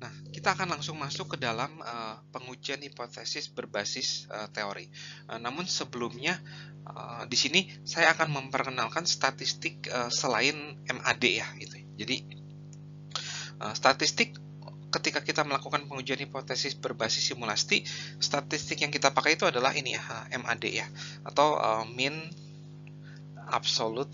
Nah, kita akan langsung masuk ke dalam pengujian hipotesis berbasis teori. Namun sebelumnya, di sini saya akan memperkenalkan statistik selain MAD ya, gitu. Jadi, statistik ketika kita melakukan pengujian hipotesis berbasis simulasi, statistik yang kita pakai itu adalah ini ya, MAD ya, atau mean absolute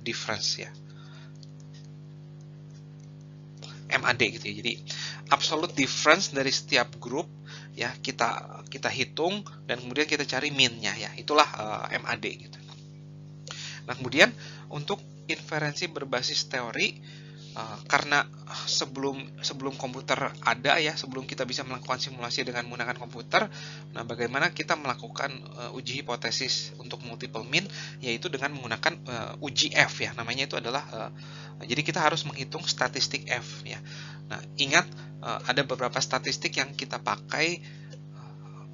difference ya. MAD gitu ya. Jadi absolute difference dari setiap grup ya kita hitung dan kemudian kita cari mean-nya ya. Itulah MAD gitu. Nah, kemudian untuk inferensi berbasis teori karena sebelum komputer ada ya, sebelum kita bisa melakukan simulasi dengan menggunakan komputer, nah bagaimana kita melakukan uji hipotesis untuk multiple mean, yaitu dengan menggunakan uji F ya, namanya itu adalah jadi kita harus menghitung statistik F ya. Nah, ingat ada beberapa statistik yang kita pakai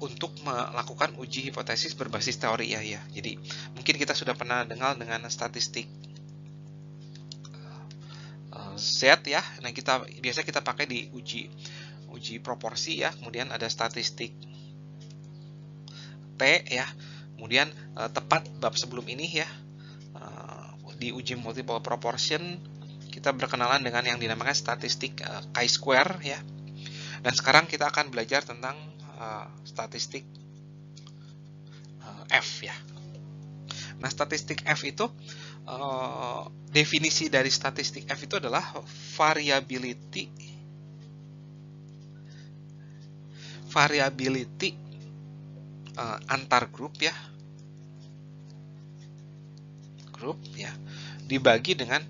untuk melakukan uji hipotesis berbasis teori ya. Jadi mungkin kita sudah pernah dengar dengan statistik Z ya. Nah, biasa kita pakai di uji proporsi ya. Kemudian ada statistik T ya. Kemudian tepat bab sebelum ini ya, di uji multiple proportion kita berkenalan dengan yang dinamakan statistik chi-square ya. Dan sekarang kita akan belajar tentang statistik F ya. Nah, statistik F itu definisi dari statistik F itu adalah variability antar grup ya, dibagi dengan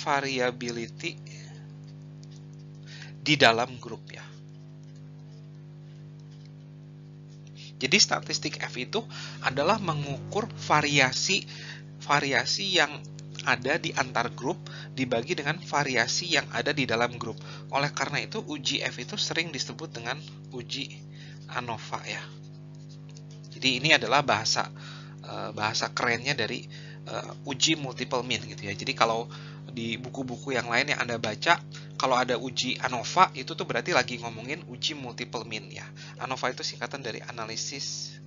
variability di dalam grup ya. Jadi statistik F itu adalah mengukur variasi yang ada di antar grup dibagi dengan variasi yang ada di dalam grup. Oleh karena itu uji F itu sering disebut dengan uji ANOVA ya. Jadi ini adalah bahasa kerennya dari uji multiple mean gitu ya. Jadi kalau di buku-buku yang lain yang Anda baca, kalau ada uji ANOVA itu tuh berarti lagi ngomongin uji multiple mean ya. ANOVA itu singkatan dari Analysis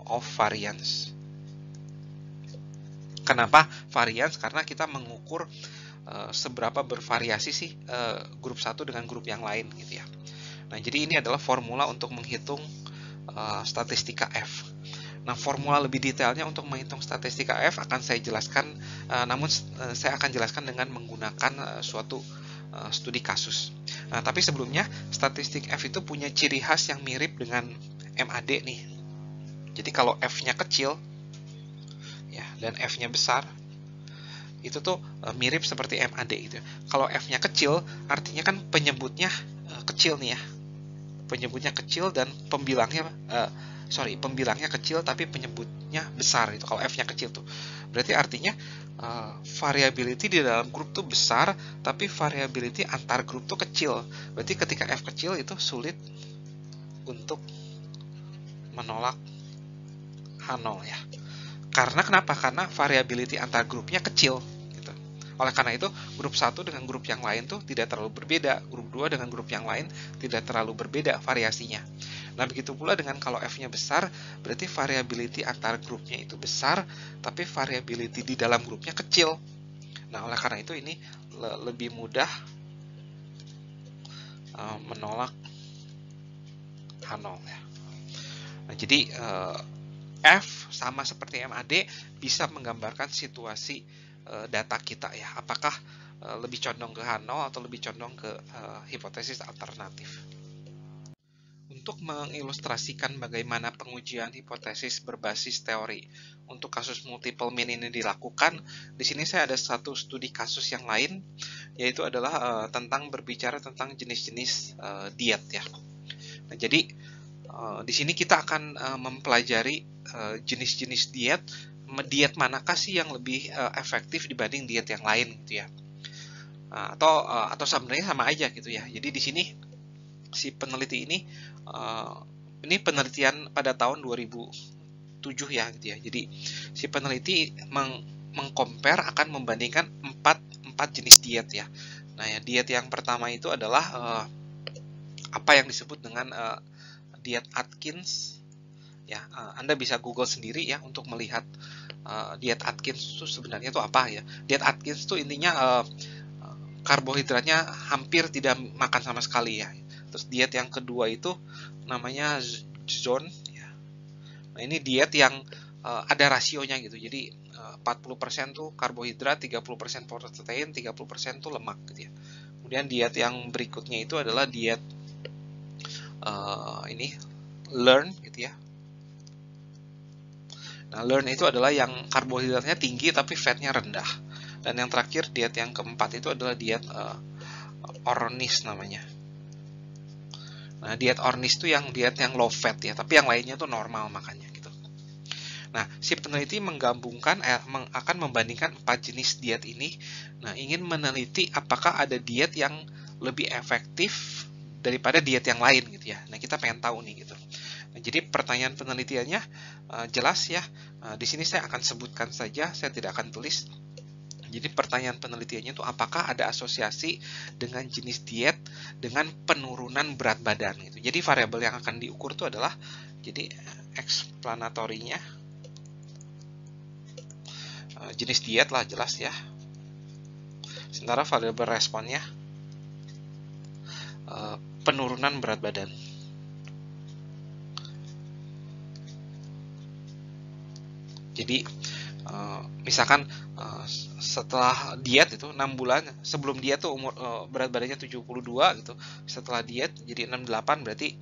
of Variance. Kenapa variance? Karena kita mengukur seberapa bervariasi sih grup satu dengan grup yang lain gitu ya. Nah, jadi ini adalah formula untuk menghitung statistika F. Nah, formula lebih detailnya untuk menghitung statistika F akan saya jelaskan, namun saya akan jelaskan dengan menggunakan suatu studi kasus. Nah, tapi sebelumnya, statistik F itu punya ciri khas yang mirip dengan MAD nih. Jadi kalau F-nya kecil, ya, dan F-nya besar, itu tuh mirip seperti MAD gitu. Kalau F-nya kecil, artinya kan penyebutnya kecil nih ya. Penyebutnya kecil dan pembilangnya kecil tapi penyebutnya besar itu kalau F-nya kecil tuh. Berarti artinya variability di dalam grup tuh besar tapi variability antar grup tuh kecil. Berarti ketika F kecil itu sulit untuk menolak H0 ya. Karena kenapa? Karena variability antar grupnya kecil gitu. Oleh karena itu, grup 1 dengan grup yang lain tuh tidak terlalu berbeda. Grup 2 dengan grup yang lain tidak terlalu berbeda variasinya. Nah, begitu pula dengan kalau F-nya besar, berarti variability antar grupnya itu besar, tapi variability di dalam grupnya kecil. Nah, oleh karena itu ini lebih mudah menolak H0 ya. Nah, jadi F sama seperti MAD bisa menggambarkan situasi data kita ya. Apakah lebih condong ke H0 atau lebih condong ke hipotesis alternatif. Untuk mengilustrasikan bagaimana pengujian hipotesis berbasis teori untuk kasus multiple mean ini dilakukan, di sini saya ada satu studi kasus yang lain, yaitu adalah berbicara tentang jenis-jenis diet ya. Nah, jadi di sini kita akan mempelajari jenis-jenis diet manakah sih yang lebih efektif dibanding diet yang lain gitu ya. Atau sebenarnya sama aja gitu ya. Jadi di sini si peneliti ini penelitian pada tahun 2007 ya gitu ya. Jadi si peneliti mengcompare akan membandingkan empat jenis diet ya. Nah, ya, diet yang pertama itu adalah apa yang disebut dengan diet Atkins. Ya, Anda bisa Google sendiri ya untuk melihat diet Atkins itu sebenarnya itu apa ya. Diet Atkins itu intinya karbohidratnya hampir tidak makan sama sekali ya. Terus diet yang kedua itu namanya zone ya. Nah, ini diet yang ada rasionya gitu. Jadi 40% tuh karbohidrat, 30% protein, 30% tuh lemak gitu ya. Kemudian diet yang berikutnya itu adalah diet ini learn gitu ya. Nah, learn itu adalah yang karbohidratnya tinggi tapi fatnya rendah. Dan yang terakhir diet yang keempat itu adalah diet Ornish namanya. Nah, diet Ornish itu yang diet yang low fat ya, tapi yang lainnya tuh normal makannya gitu. Nah, si peneliti menggabungkan akan membandingkan 4 jenis diet ini. Nah, ingin meneliti apakah ada diet yang lebih efektif daripada diet yang lain gitu ya. Nah, kita pengen tahu nih gitu. Nah, jadi pertanyaan penelitiannya jelas ya. Di sini saya akan sebutkan saja, saya tidak akan tulis. Jadi pertanyaan penelitiannya itu apakah ada asosiasi dengan jenis diet dengan penurunan berat badan gitu. Jadi variabel yang akan diukur itu adalah jadi explanatorinya jenis diet lah jelas ya. Sementara variabel responnya penurunan berat badan. Jadi misalkan setelah diet itu 6 bulan sebelum diet tuh berat badannya 72 gitu. Setelah diet jadi 68 berarti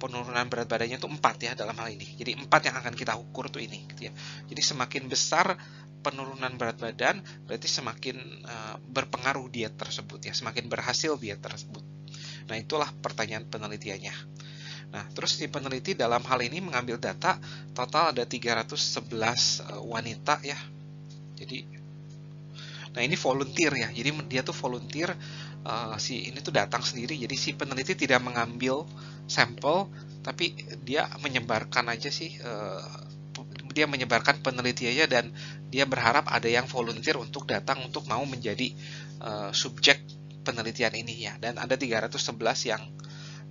penurunan berat badannya itu 4 ya dalam hal ini. Jadi 4 yang akan kita ukur tuh ini gitu ya. Jadi semakin besar penurunan berat badan berarti semakin berpengaruh diet tersebut ya, semakin berhasil diet tersebut. Nah, itulah pertanyaan penelitiannya. Nah, terus si peneliti dalam hal ini mengambil data total ada 311 wanita ya. Jadi, nah ini volunteer ya. Jadi dia tuh volunteer, si ini tuh datang sendiri. Jadi si peneliti tidak mengambil sampel, tapi dia menyebarkan aja sih. Dia menyebarkan penelitiannya dan dia berharap ada yang volunteer untuk datang untuk mau menjadi subjek penelitian ini ya. Dan ada 311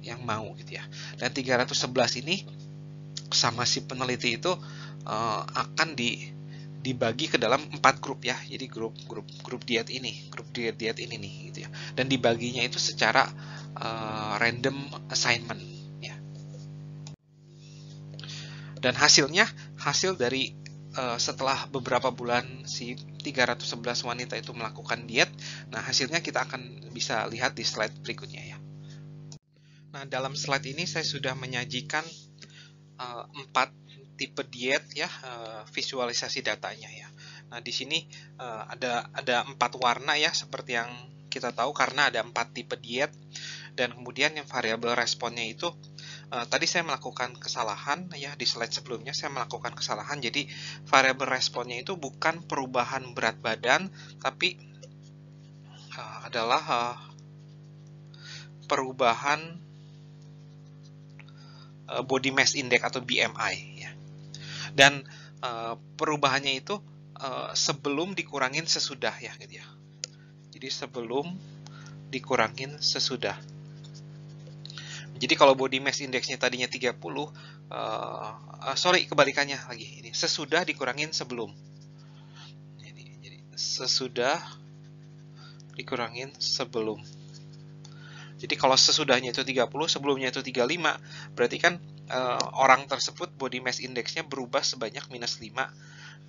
yang mau gitu ya. Dan 311 ini sama si peneliti itu akan dibagi ke dalam 4 grup ya. Jadi grup diet ini, diet ini nih gitu ya. Dan dibaginya itu secara random assignment ya. Dan hasil dari setelah beberapa bulan si 311 wanita itu melakukan diet, nah hasilnya kita akan bisa lihat di slide berikutnya ya. Nah, dalam slide ini saya sudah menyajikan 4 tipe diet ya, visualisasi datanya ya. Nah, di sini ada 4 warna ya, seperti yang kita tahu karena ada 4 tipe diet. Dan kemudian yang variabel responnya itu tadi saya melakukan kesalahan ya, di slide sebelumnya saya melakukan kesalahan. Jadi variabel responnya itu bukan perubahan berat badan, tapi adalah perubahan body mass index atau BMI ya. Dan perubahannya itu sebelum dikurangin sesudah ya gitu ya. Jadi sebelum dikurangin sesudah. Jadi kalau body mass indexnya tadinya 30, sorry kebalikannya lagi. Ini sesudah dikurangin sebelum. Jadi sesudah dikurangin sebelum. Jadi kalau sesudahnya itu 30, sebelumnya itu 35, berarti kan orang tersebut body mass indexnya berubah sebanyak minus 5.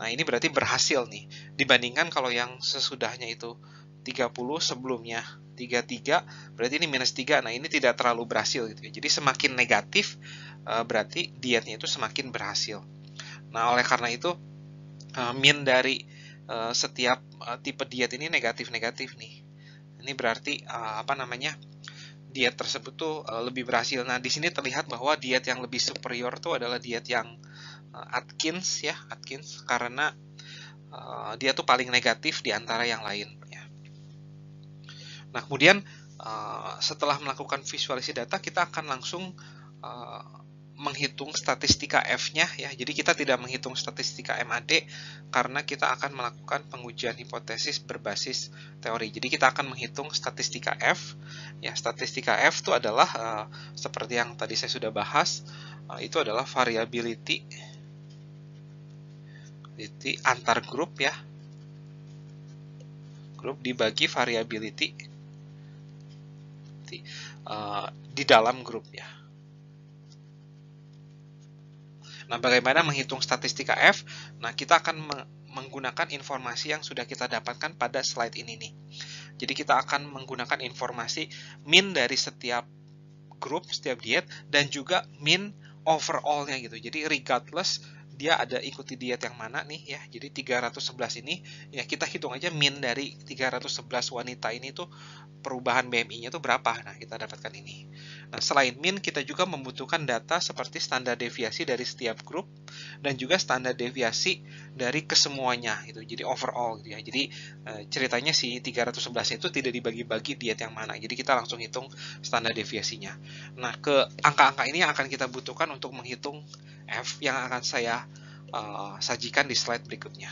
Nah, ini berarti berhasil nih. Dibandingkan kalau yang sesudahnya itu 30, sebelumnya 33, berarti ini minus 3. Nah, ini tidak terlalu berhasil gitu ya. Jadi semakin negatif, berarti dietnya itu semakin berhasil. Nah, oleh karena itu, mean dari setiap tipe diet ini negatif-negatif nih. Ini berarti diet tersebut tuh lebih berhasil. Nah, di sini terlihat bahwa diet yang lebih superior tuh adalah diet yang Atkins ya, Atkins, karena dia tuh paling negatif di antara yang lain ya. Nah, kemudian setelah melakukan visualisasi data, kita akan langsung menghitung statistika F-nya ya. Jadi kita tidak menghitung statistika MAD karena kita akan melakukan pengujian hipotesis berbasis teori. Jadi kita akan menghitung statistika F. Ya, statistika F itu adalah seperti yang tadi saya sudah bahas, itu adalah variability antar grup ya. Grup dibagi variability di dalam grup ya. Nah, bagaimana menghitung statistika F? Nah, kita akan menggunakan informasi yang sudah kita dapatkan pada slide ini nih. Jadi kita akan menggunakan informasi mean dari setiap grup, setiap diet, dan juga mean overall-nya gitu. Jadi regardless dia ada ikuti diet yang mana nih ya. Jadi 311 ini ya kita hitung aja mean dari 311 wanita ini tuh perubahan BMI-nya tuh berapa. Nah, kita dapatkan ini. Nah, selain mean kita juga membutuhkan data seperti standar deviasi dari setiap grup dan juga standar deviasi dari kesemuanya gitu. Jadi overall gitu ya. Jadi ceritanya si 311 itu tidak dibagi-bagi diet yang mana. Jadi kita langsung hitung standar deviasinya. Nah, ke angka-angka ini yang akan kita butuhkan untuk menghitung F yang akan saya sajikan di slide berikutnya.